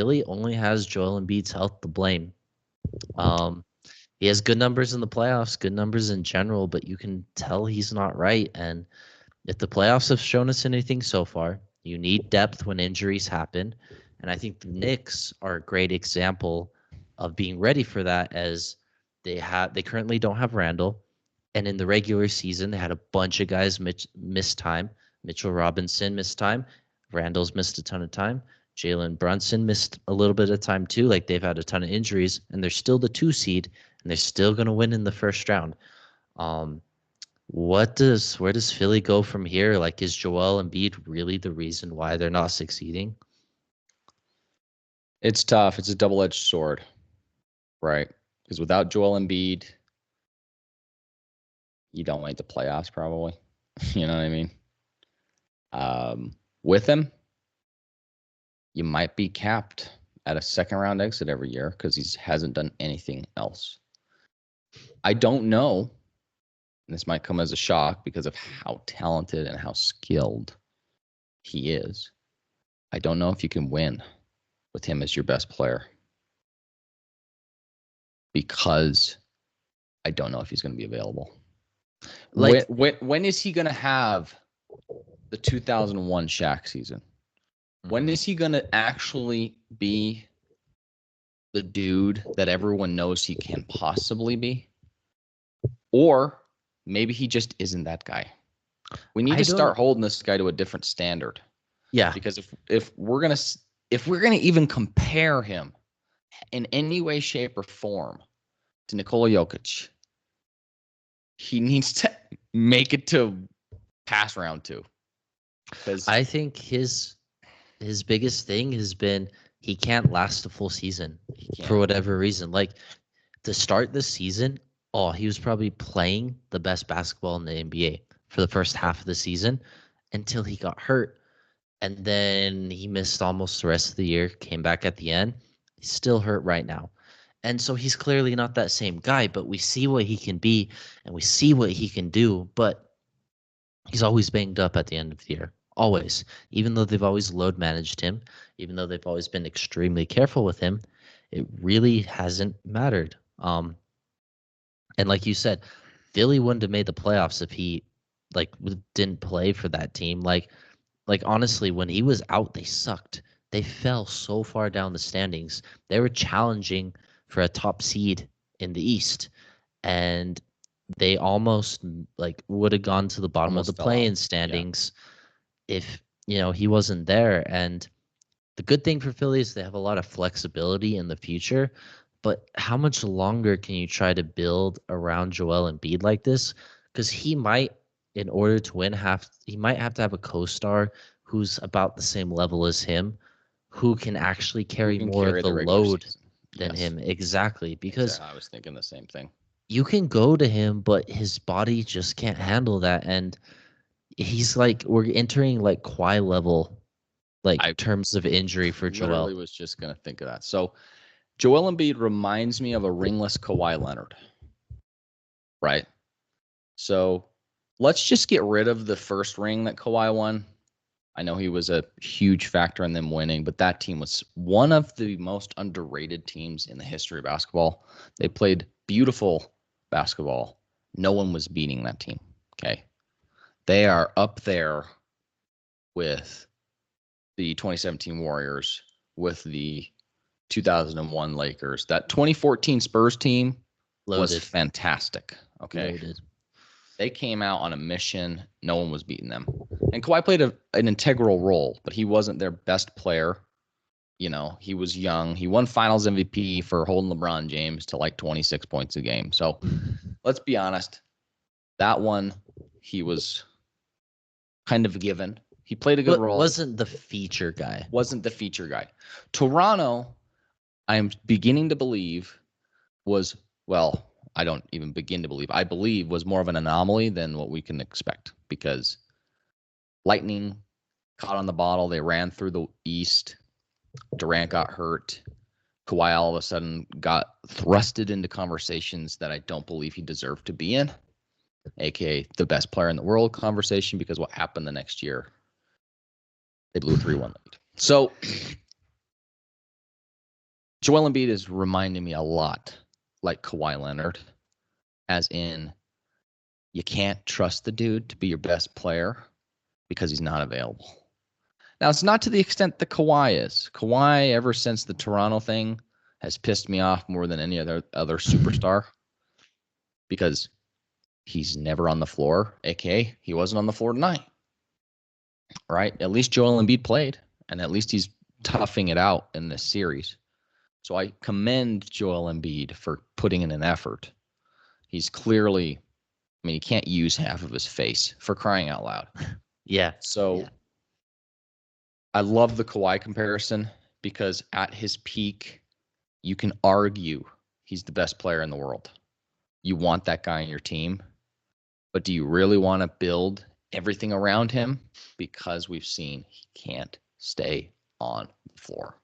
Philly only has Joel Embiid's health to blame. Um, he has good numbers in the playoffs, good numbers in general, but you can tell he's not right. And if the playoffs have shown us anything so far, you need depth when injuries happen. And I think the Knicks are a great example of being ready for that, as they currently don't have Randall. And in the regular season, they had a bunch of guys miss time. Mitchell Robinson missed time. Randall's missed a ton of time. Jalen Brunson missed a little bit of time too. Like, they've had a ton of injuries, and they're still the 2 seed, and they're still going to win in the first round. Um, where does Philly go from here? Like, is Joel Embiid really the reason why they're not succeeding? It's tough. It's a double-edged sword, right? Because without Joel Embiid, you don't make the playoffs probably. You know what I mean? With him, you might be capped at a second round exit every year because he hasn't done anything else. I don't know. And this might come as a shock because of how talented and how skilled he is. I don't know if you can win with him as your best player because I don't know if he's going to be available. Like, when is he going to have the 2001 Shaq season? When is he going to actually be the dude that everyone knows he can possibly be? Or maybe he just isn't that guy. We need to start holding this guy to a different standard. Yeah. Because if we're gonna even compare him in any way, shape, or form to Nikola Jokic, he needs to make it to past round 2. Because I think his biggest thing has been he can't last a full season for whatever reason. Like, to start the season, he was probably playing the best basketball in the NBA for the first half of the season until he got hurt. And then he missed almost the rest of the year, came back at the end. He's still hurt right now. And so he's clearly not that same guy, but we see what he can be and we see what he can do. But he's always banged up at the end of the year. Always. Even though they've always load managed him, even though they've always been extremely careful with him, it really hasn't mattered. And like you said, Philly wouldn't have made the playoffs if he like didn't play for that team. Like honestly, when he was out, they sucked. They fell so far down the standings. They were challenging for a top seed in the East, and they almost like would have gone to the bottom of the play-in standings if he wasn't there. And the good thing for Philly is they have a lot of flexibility in the future. But how much longer can you try to build around Joel Embiid like this? Because he might, in order to win, he might have to have a co-star who's about the same level as him, who can actually carry more of the load than him. Exactly. Because I was thinking the same thing. You can go to him, but his body just can't handle that. And he's like, we're entering like Kawhi level, like terms of injury for Joel. I literally was just going to think of that. So Joel Embiid reminds me of a ringless Kawhi Leonard, right? So let's just get rid of the first ring that Kawhi won. I know he was a huge factor in them winning, but that team was one of the most underrated teams in the history of basketball. They played beautiful basketball. No one was beating that team, okay? They are up there with the 2017 Warriors, with the 2001 Lakers. That 2014 Spurs team was fantastic, okay? Loaded. They came out on a mission. No one was beating them. And Kawhi played an integral role, but he wasn't their best player. He was young. He won finals MVP for holding LeBron James to like 26 points a game. So let's be honest. That one, he was kind of given. He played a good role. Wasn't the feature guy. Toronto, I am beginning to believe I don't even begin to believe. I believe was more of an anomaly than what we can expect because Lightning caught on the bottle. They ran through the East. Durant got hurt. Kawhi all of a sudden got thrusted into conversations that I don't believe he deserved to be in, aka the best player in the world conversation, because what happened the next year, they blew a 3-1 lead. So Joel Embiid is reminding me a lot like Kawhi Leonard, as in you can't trust the dude to be your best player because he's not available. Now, it's not to the extent that Kawhi is. Kawhi, ever since the Toronto thing, has pissed me off more than any other superstar because he's never on the floor, aka he wasn't on the floor tonight. Right? At least Joel Embiid played, and at least he's toughing it out in this series. So I commend Joel Embiid for putting in an effort. He's clearly, I mean, he can't use half of his face, for crying out loud. Yeah. So I love the Kawhi comparison because at his peak, you can argue he's the best player in the world. You want that guy on your team, but do you really want to build everything around him? Because we've seen he can't stay on the floor.